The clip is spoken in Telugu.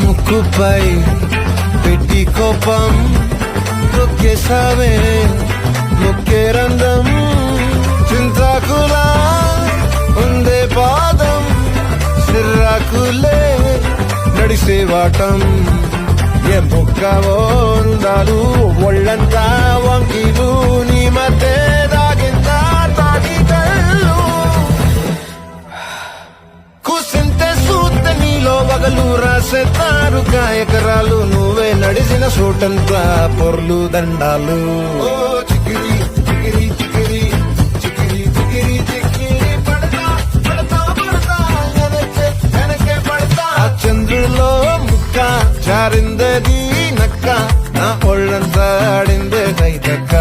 ముక్కుపై పెట్టి కోపం తొక్కేసావే ముక్కే రంధ్రం చింతాకులా ఉందే పాదం సిర్రాకులే నడిసే వాటం ఏ బొక్కవో ఉందాలు ఒళ్ళంతా వంకీలు నీ మధ్య దాగిందా తాగి కళ్ళు కూసింతే సూత్త నీలో వగలు రాసేతారు గాయకరాలు నువ్వే నడిసిన సూటంతా పొర్లు దండాలు ఓ చికిరి చికిరి చికిరి చికిరి చికిరి చికిరి పడతా పడతా పడతా వెనకే పడతా చంద్రులో ముక్క జారిందది నక్క నా ఒళ్ళంతా ఆడిందే కైతక్క